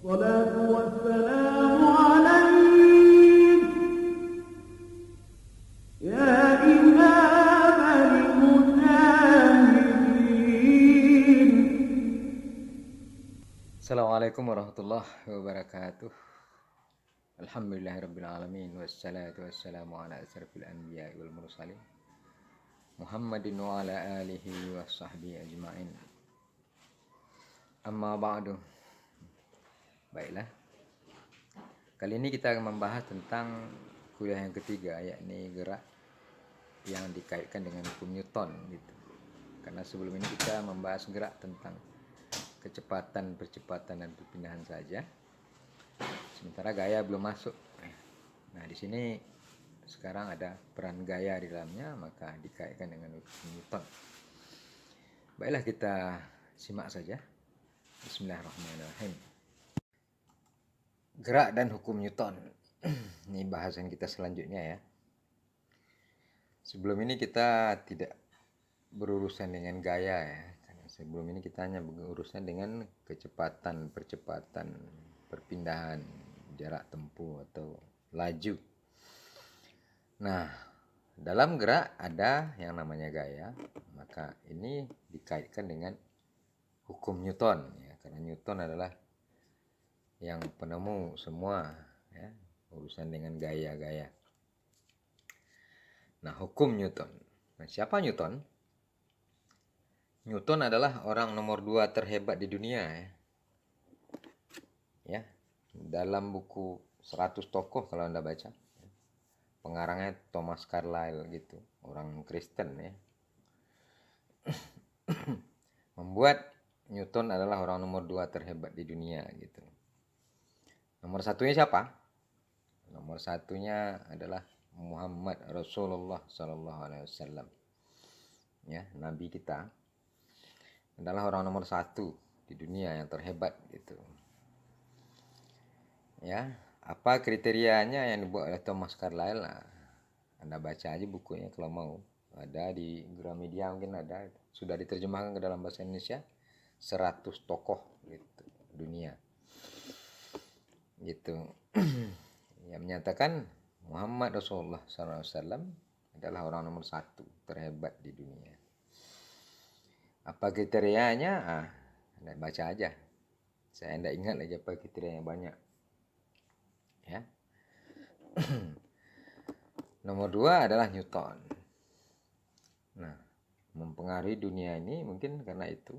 الصلاة والسلام عليك يا إمام المجاهدين. Assalamualaikum warahmatullahi wabarakatuh. Alhamdulillahirabbil alamin wassalatu wassalamu ala asrofil anbiya'i wal mursalin Muhammadin wa ala alihi wa sahbihi ajma'in. Amma ba'du. Baiklah. Kali ini kita akan membahas tentang kuliah yang ketiga, yakni gerak yang dikaitkan dengan hukum Newton gitu. Karena sebelum ini kita membahas gerak tentang kecepatan, percepatan dan perpindahan saja. Sementara gaya belum masuk. Nah, di sini sekarang ada peran gaya di dalamnya, maka dikaitkan dengan hukum Newton. Baiklah, kita simak saja. Bismillahirrahmanirrahim. Gerak dan hukum Newton. Ini bahasan kita selanjutnya ya. Sebelum ini kita tidak berurusan dengan gaya ya. Sebelum ini kita hanya berurusan dengan kecepatan, percepatan, perpindahan, jarak tempuh atau laju. Nah, dalam gerak ada yang namanya gaya, maka ini dikaitkan dengan hukum Newton ya, karena Newton adalah yang penemu semua ya, urusan dengan gaya-gaya. Nah, hukum Newton. Nah, siapa Newton? Newton adalah orang nomor 2 terhebat di dunia ya. Ya, dalam buku 100 tokoh kalau Anda baca. Pengarangnya Thomas Carlyle gitu, orang Kristen ya. Membuat Newton adalah orang nomor 2 terhebat di dunia gitu. Nomor satunya siapa? Nomor satunya adalah Muhammad Rasulullah SAW. Ya, Nabi kita adalah orang nomor 1 di dunia yang terhebat gitu. Ya, apa kriterianya yang dibuat oleh Thomas Carlyle? Nah, Anda baca aja bukunya kalau mau. Ada di Gramedia, mungkin ada. Sudah diterjemahkan ke dalam bahasa Indonesia. 100 tokoh gitu, dunia. Gitu. Yang menyatakan Muhammad Rasulullah SAW adalah orang nomor 1 terhebat di dunia. Apa kriterianya? Anda baca aja. Saya tidak ingat lagi apa kriterianya, banyak. Ya. Nomor 2 adalah Newton. Nah, mempengaruhi dunia ini mungkin karena itu.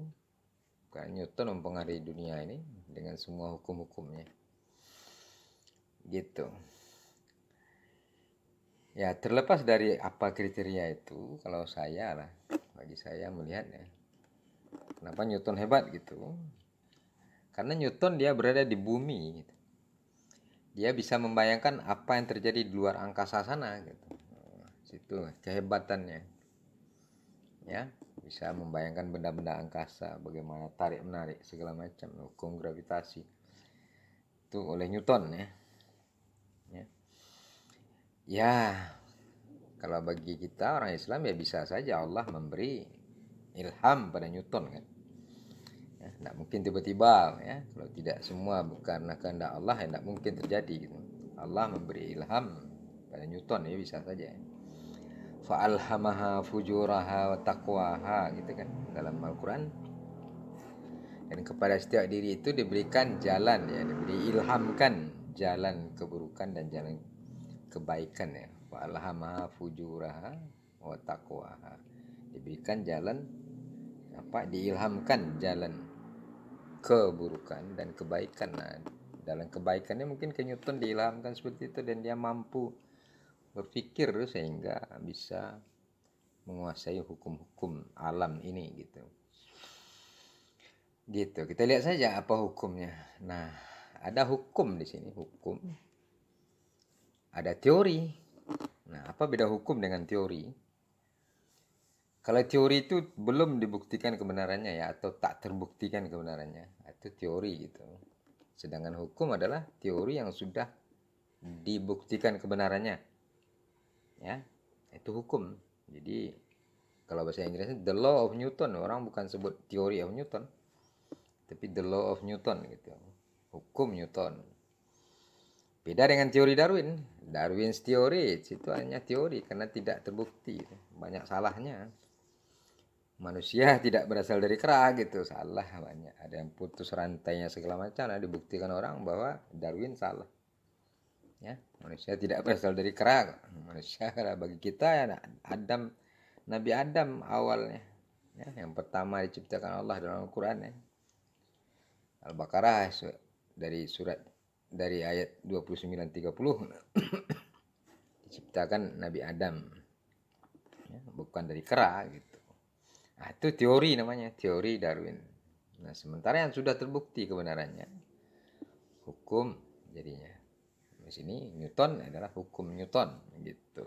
Karena Newton mempengaruhi dunia ini dengan semua hukum-hukumnya. Gitu. Ya, terlepas dari apa kriteria itu, kalau saya lah, bagi saya melihatnya, kenapa Newton hebat gitu? Karena Newton dia berada di bumi gitu. Dia bisa membayangkan apa yang terjadi di luar angkasa sana gitu. Situ kehebatannya. Ya, bisa membayangkan benda-benda angkasa, bagaimana tarik menarik segala macam, hukum gravitasi. Itu oleh Newton ya. Ya. Ya, kalau bagi kita orang Islam ya bisa saja Allah memberi ilham pada Newton kan. Ya, tidak mungkin tiba-tiba ya, kalau tidak semua bukan kehendak Allah ya tidak mungkin terjadi gitu. Allah memberi ilham pada Newton ya bisa saja. Fa'alhamaha fujuraha wa taqwaha gitu kan dalam Al-Qur'an. Dan kepada setiap diri itu diberikan jalan ya, diberi ilhamkan jalan keburukan dan jalan kebaikan ya. Fa'alhamaha fujuraha wa taqwaha. Diberikan jalan apa? Diilhamkan jalan keburukan dan kebaikan. Nah, dalam kebaikannya mungkin ke Newton diilhamkan seperti itu dan dia mampu berpikir sehingga bisa menguasai hukum-hukum alam ini gitu. Gitu. Kita lihat saja apa hukumnya. Nah, ada hukum di sini, hukum. Ada teori. Nah, apa beda hukum dengan teori? Kalau teori itu belum dibuktikan kebenarannya ya, atau tak terbuktikan kebenarannya, itu teori gitu. Sedangkan hukum adalah teori yang sudah dibuktikan kebenarannya. Ya, itu hukum. Jadi kalau bahasa Inggrisnya the law of Newton, orang bukan sebut theory of Newton, tapi the law of Newton gitu. hukum Newton. Beda dengan teori Darwin. Darwin's theory itu hanya teori karena tidak terbukti, banyak salahnya. Manusia tidak berasal dari kera gitu, salah banyak. Ada yang putus rantainya segala macam. Nah, dibuktikan orang bahwa Darwin salah. Ya, manusia tidak berasal dari kera. Manusia bagi kita ya Adam, Nabi Adam awalnya. Ya, yang pertama diciptakan Allah dalam Al-Quran ya. Al-Baqarah dari ayat 29-30 diciptakan Nabi Adam. Ya, bukan dari kera gitu. Nah, itu teori namanya, teori Darwin. Nah, sementara yang sudah terbukti kebenarannya hukum jadinya. Di sini Newton adalah hukum Newton gitu.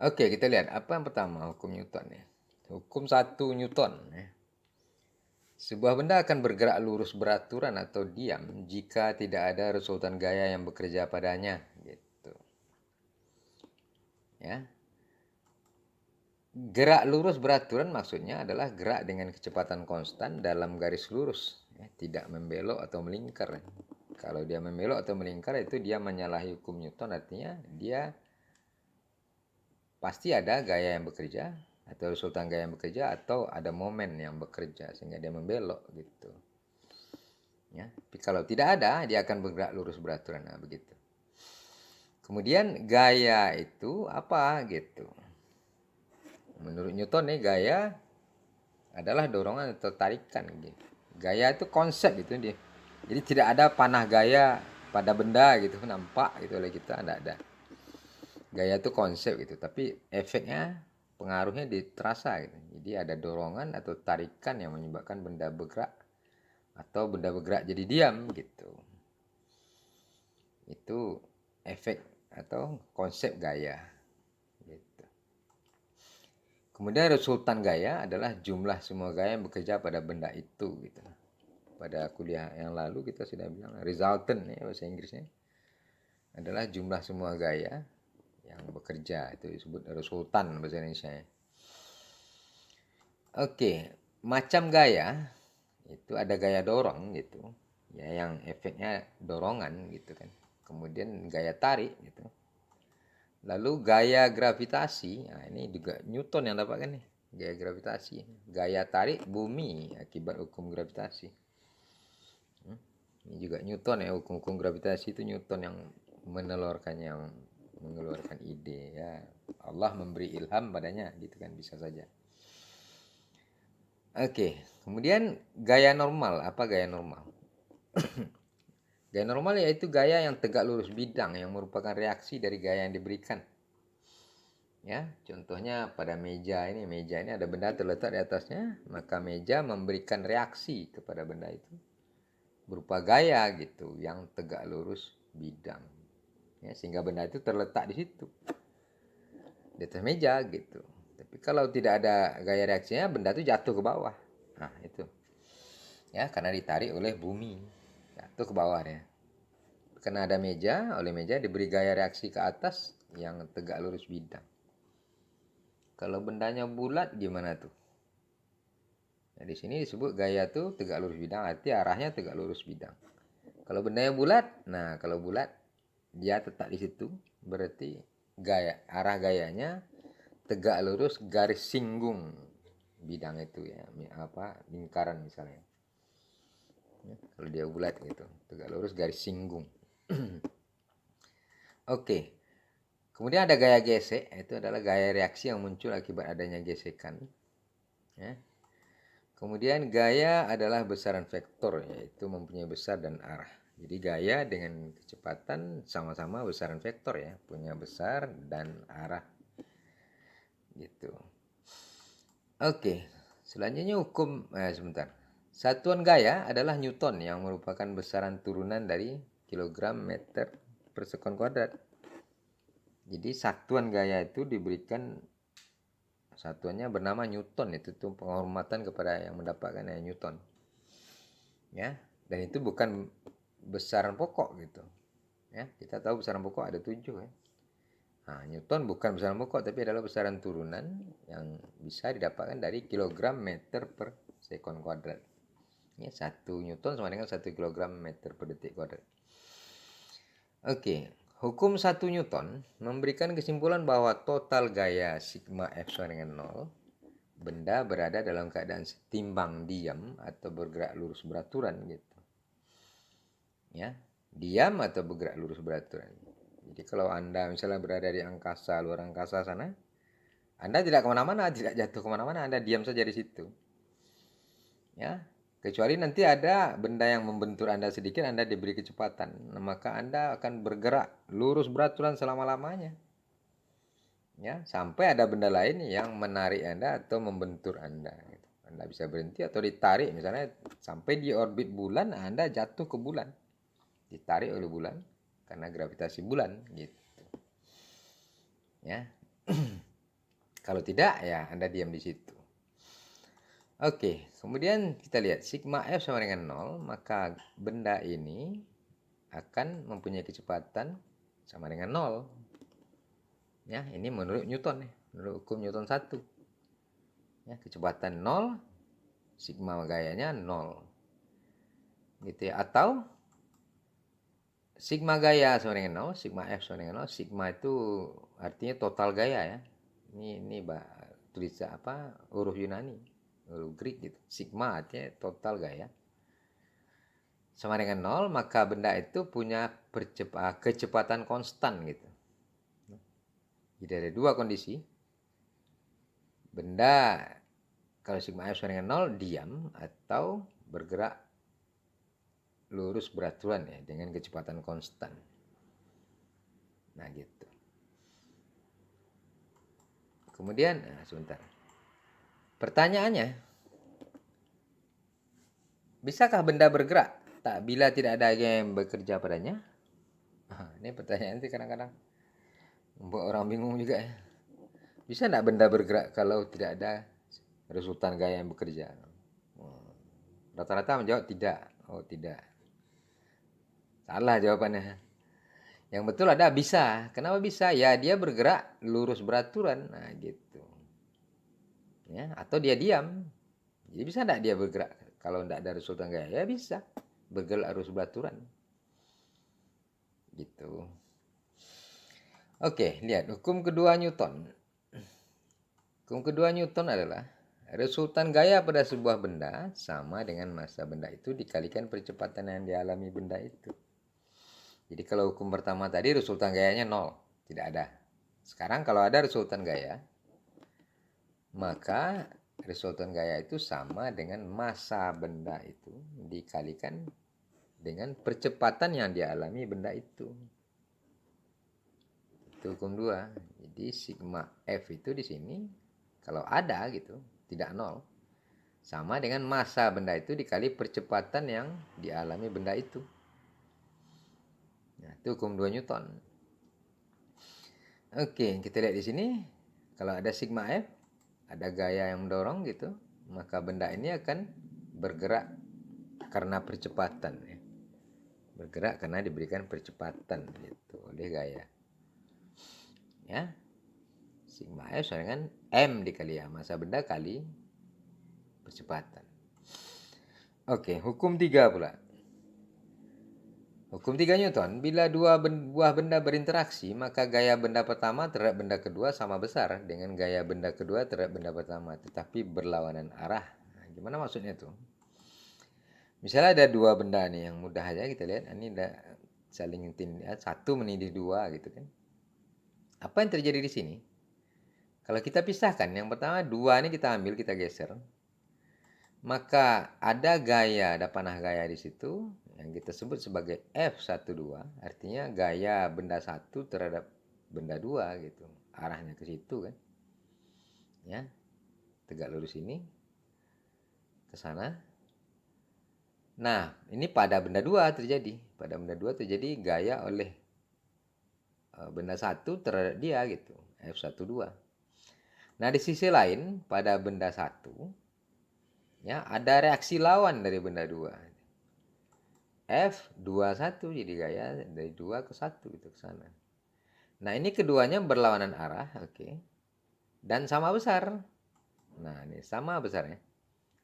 Oke, kita lihat apa yang pertama hukum Newton ya. Hukum 1 Newton ya. Sebuah benda akan bergerak lurus beraturan atau diam jika tidak ada resultan gaya yang bekerja padanya gitu. Ya. Gerak lurus beraturan maksudnya adalah gerak dengan kecepatan konstan dalam garis lurus, ya, tidak membelok atau melingkar. Kalau dia membelok atau melingkar itu dia menyalahi hukum Newton, artinya dia pasti ada gaya yang bekerja atau resultan gaya yang bekerja atau ada momen yang bekerja sehingga dia membelok gitu. Ya, tapi kalau tidak ada dia akan bergerak lurus beraturan, nah begitu. Kemudian gaya itu apa gitu? Menurut Newton nih gaya adalah dorongan atau tarikan gitu. Gaya itu konsep itu dia. Jadi tidak ada panah gaya pada benda gitu nampak gitu oleh kita, tidak ada. Gaya itu konsep gitu, tapi efeknya pengaruhnya terasa gitu. Jadi ada dorongan atau tarikan yang menyebabkan benda bergerak atau benda bergerak jadi diam gitu. Itu efek atau konsep gaya gitu. Kemudian resultan gaya adalah jumlah semua gaya yang bekerja pada benda itu gitu. Pada kuliah yang lalu kita sudah bilang resultant ya bahasa Inggrisnya adalah jumlah semua gaya yang bekerja, itu disebut resultan bahasa Indonesia. Oke, macam gaya itu ada gaya dorong gitu, ya yang efeknya dorongan gitu kan. Kemudian gaya tarik gitu. Lalu gaya gravitasi, nah ini juga Newton yang dapatkan nih, gaya gravitasi. Gaya tarik bumi akibat hukum gravitasi. Ini juga Newton ya, hukum-hukum gravitasi itu Newton yang menelurkannya, yang mengeluarkan ide ya. Allah memberi ilham padanya gitu kan, bisa saja. Oke, kemudian gaya normal. Apa gaya normal? Gaya normal yaitu gaya yang tegak lurus bidang yang merupakan reaksi dari gaya yang diberikan. Ya, contohnya pada meja ini ada benda terletak di atasnya, maka meja memberikan reaksi kepada benda itu berupa gaya gitu yang tegak lurus bidang. Ya, sehingga benda itu terletak di situ. Di atas meja gitu. Tapi kalau tidak ada gaya reaksinya, benda itu jatuh ke bawah. Nah, itu. Ya, karena ditarik oleh bumi. Jatuh ke bawah ya. Karena ada meja, oleh meja diberi gaya reaksi ke atas yang tegak lurus bidang. Kalau bendanya bulat gimana tuh? Nah, di sini disebut gaya tuh tegak lurus bidang, arti arahnya tegak lurus bidang. Kalau bendanya bulat, nah kalau bulat dia tetap di situ, berarti arah gayanya tegak lurus garis singgung bidang itu ya, apa lingkaran misalnya. Ya, kalau dia bulat gitu, tegak lurus garis singgung. Oke. Kemudian ada gaya gesek, itu adalah gaya reaksi yang muncul akibat adanya gesekan. Ya. Kemudian gaya adalah besaran vektor, yaitu mempunyai besar dan arah. Jadi gaya dengan kecepatan sama-sama besaran vektor ya, punya besar dan arah. Gitu. Oke, selanjutnya hukum sebentar. Satuan gaya adalah Newton yang merupakan besaran turunan dari kilogram meter per sekon kuadrat. Jadi satuan gaya itu diberikan satuannya bernama Newton, itu tuh penghormatan kepada yang mendapatkan Newton. Ya, dan itu bukan besaran pokok gitu. Ya, kita tahu besaran pokok ada 7 ya. Nah, Newton bukan besaran pokok tapi adalah besaran turunan yang bisa didapatkan dari kilogram meter per sekon kuadrat. Ya, 1 Newton sama dengan 1 kilogram meter per detik kuadrat. Oke, hukum 1 Newton memberikan kesimpulan bahwa total gaya sigma F sama dengan 0, benda berada dalam keadaan setimbang diam atau bergerak lurus beraturan gitu. Ya, diam atau bergerak lurus beraturan. Jadi kalau Anda misalnya berada di angkasa, luar angkasa sana, Anda tidak kemana-mana, tidak jatuh kemana-mana, Anda diam saja di situ. Ya, kecuali nanti ada benda yang membentur Anda sedikit, Anda diberi kecepatan, maka Anda akan bergerak lurus beraturan selama-lamanya. Ya, sampai ada benda lain yang menarik Anda atau membentur Anda. Anda bisa berhenti atau ditarik, misalnya sampai di orbit bulan, Anda jatuh ke bulan, ditarik oleh bulan karena gravitasi bulan, gitu. Ya, kalau tidak ya Anda diam di situ. Oke, kemudian kita lihat sigma F sama dengan 0, maka benda ini akan mempunyai kecepatan sama dengan 0. Ya, ini menurut Newton, menurut hukum Newton 1. Ya, kecepatan 0, sigma gayanya 0. Gitu ya. Atau sigma gaya sama dengan 0, sigma F sama dengan 0, sigma itu artinya total gaya ya. Ini tulisan apa? Huruf Yunani, huruf Greek gitu. Sigma artinya total gaya. Sama dengan 0, maka benda itu punya kecepatan konstan gitu. Jadi ada dua kondisi. Benda kalau sigma F sama dengan 0 diam atau bergerak lurus beraturan ya dengan kecepatan konstan. Nah gitu. Kemudian, sebentar. Pertanyaannya, bisakah benda bergerak tak bila tidak ada yang bekerja padanya? Ini pertanyaan itu kadang-kadang membuat orang bingung juga ya. Bisa tidak benda bergerak kalau tidak ada resultan gaya yang bekerja? Rata-rata menjawab tidak. Oh tidak. Salah jawabannya. Yang betul ada bisa. Kenapa bisa? Ya dia bergerak lurus beraturan. Nah gitu. Ya, atau dia diam. Jadi bisa tidak dia bergerak? Kalau tidak ada resultan gaya, ya bisa. Bergerak lurus beraturan. Gitu. Oke, lihat hukum kedua Newton. Hukum kedua Newton adalah resultan gaya pada sebuah benda sama dengan massa benda itu dikalikan percepatan yang dialami benda itu. Jadi kalau hukum pertama tadi resultan gayanya 0, tidak ada. Sekarang kalau ada resultan gaya, maka resultan gaya itu sama dengan massa benda itu dikalikan dengan percepatan yang dialami benda itu. Itu hukum 2. Jadi sigma F itu di sini kalau ada gitu, tidak 0, sama dengan massa benda itu dikali percepatan yang dialami benda itu. Nah, itu hukum 2 Newton. Oke, kita lihat di sini. Kalau ada sigma F, ada gaya yang mendorong gitu, maka benda ini akan bergerak karena percepatan ya. Bergerak karena diberikan percepatan gitu oleh gaya. Ya. Sigma F sama dengan M dikali ya, massa benda kali percepatan. Oke, hukum 3 pula. Hukum 3 Newton, bila dua buah benda berinteraksi, maka gaya benda pertama terhadap benda kedua sama besar dengan gaya benda kedua terhadap benda pertama, tetapi berlawanan arah. Nah, gimana maksudnya tuh? Misalnya ada dua benda nih, yang mudah aja kita lihat. Ini ada saling satu menindih dua gitu kan. Apa yang terjadi di sini? Kalau kita pisahkan, yang pertama dua ini kita ambil, kita geser. Maka ada gaya, ada panah gaya di situ yang kita sebut sebagai F12, artinya gaya benda satu terhadap benda dua gitu. Arahnya ke situ kan. Ya. Tegak lurus ini ke sana. Nah, ini pada benda dua terjadi. Pada benda dua terjadi gaya oleh benda satu terhadap dia gitu. F12. Nah, di sisi lain pada benda satu ya ada reaksi lawan dari benda dua. F21 jadi gaya dari 2 ke 1 gitu ke sana. Nah, ini keduanya berlawanan arah, oke. Dan sama besar. Nah, ini sama besarnya.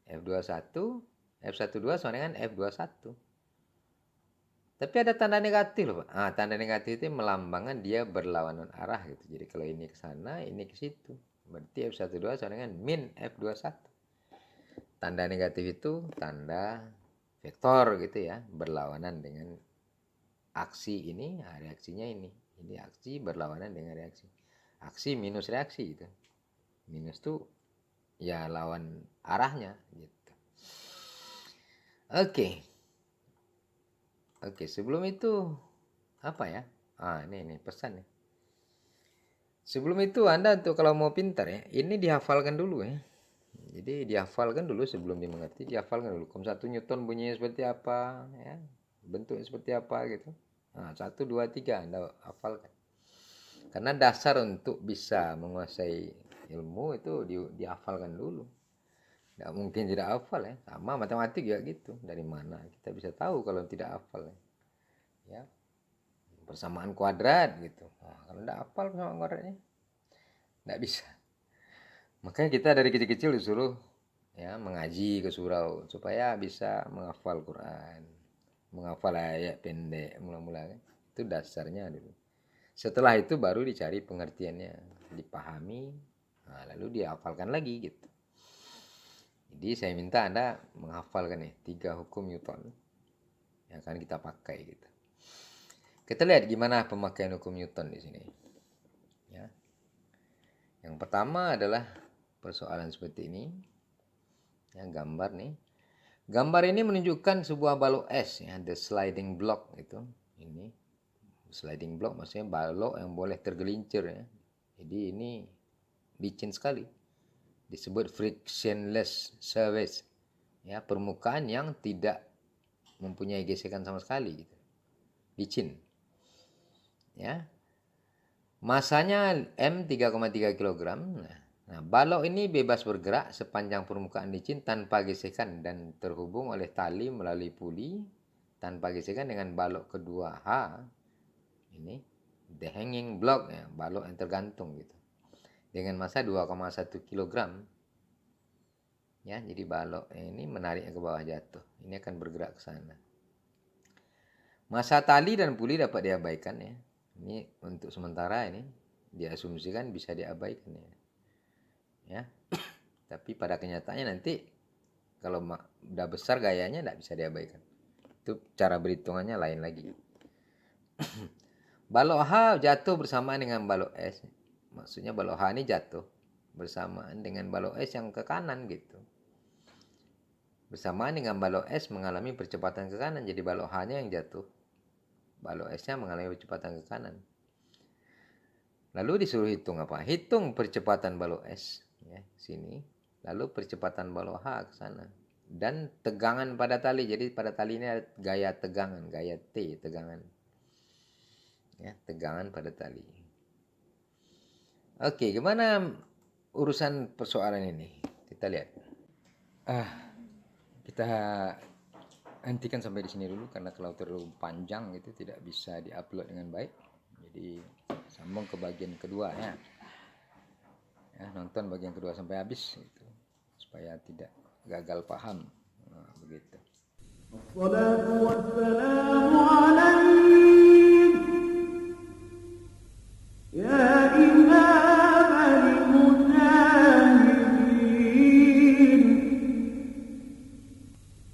F21, F12 sama dengan F21. Tapi ada tanda negatif loh, Pak. Tanda negatif itu melambangkan dia berlawanan arah gitu. Jadi kalau ini ke sana, ini ke situ. Berarti F12 sama dengan min F21. Tanda negatif itu tanda vektor gitu ya, berlawanan dengan aksi ini, reaksinya ini. Ini aksi berlawanan dengan reaksi. Aksi minus reaksi gitu. Minus tuh ya lawan arahnya gitu. Oke, sebelum itu apa ya? Ini pesan ya. Sebelum itu Anda tuh kalau mau pintar ya, ini dihafalkan dulu ya. Jadi dihafalkan dulu sebelum dimengerti, dihafalkan dulu. 1 Newton bunyinya seperti apa ya. Bentuknya seperti apa gitu. 1, 2, 3 Anda hafalkan. Karena dasar untuk bisa menguasai ilmu itu dihafalkan dulu. Tidak mungkin tidak hafal ya. Sama matematik ya gitu. Dari mana kita bisa tahu kalau tidak hafal ya. Persamaan kuadrat gitu. Kalau tidak hafal persamaan kuadratnya, tidak bisa. Makanya kita dari kecil-kecil disuruh ya mengaji ke surau supaya bisa menghafal Quran, menghafal ayat pendek mula-mula kan. Itu dasarnya dulu. Setelah itu baru dicari pengertiannya, dipahami, lalu dihafalkan lagi gitu. Jadi saya minta Anda menghafalkan nih 3 hukum Newton yang akan kita pakai gitu. Kita lihat gimana pemakaian hukum Newton di sini. Ya. Yang pertama adalah persoalan seperti ini. Ya, gambar nih. Gambar ini menunjukkan sebuah balok es ya, the sliding block itu. Ini sliding block maksudnya balok yang boleh tergelincir ya. Jadi ini licin sekali. Disebut frictionless surface. Ya, permukaan yang tidak mempunyai gesekan sama sekali gitu. Licin. Ya. Masanya M 3,3 kg. Nah, balok ini bebas bergerak sepanjang permukaan licin tanpa gesekan dan terhubung oleh tali melalui puli tanpa gesekan dengan balok kedua H. Ini the hanging block ya, balok yang tergantung gitu. Dengan massa 2,1 kg. Ya, jadi balok ini menariknya ke bawah jatuh. Ini akan bergerak ke sana. Massa tali dan puli dapat diabaikan ya. Ini untuk sementara ini diasumsikan bisa diabaikan ya. Ya. Tapi pada kenyataannya nanti kalau udah besar gayanya tidak bisa diabaikan. Itu cara berhitungannya lain lagi. Balok H jatuh bersamaan dengan balok S. Maksudnya balok H ini jatuh bersamaan dengan balok S yang ke kanan gitu. Bersamaan dengan balok S mengalami percepatan ke kanan. Jadi balok H-nya yang jatuh. Balok S-nya mengalami percepatan ke kanan. Lalu disuruh hitung apa? Hitung percepatan balok S. Ya, sini. Lalu percepatan balok H ke sana. Dan tegangan pada tali. Jadi pada tali ini ada gaya tegangan. Gaya T, tegangan. Ya, tegangan pada tali. Oke, gimana urusan persoalan ini? Kita lihat. Kita hentikan sampai di sini dulu karena kalau terlalu panjang itu tidak bisa diupload dengan baik. Jadi sambung ke bagian kedua ya. Ya, nonton bagian kedua sampai habis gitu, supaya tidak gagal paham. Begitu. الصلاة والسلام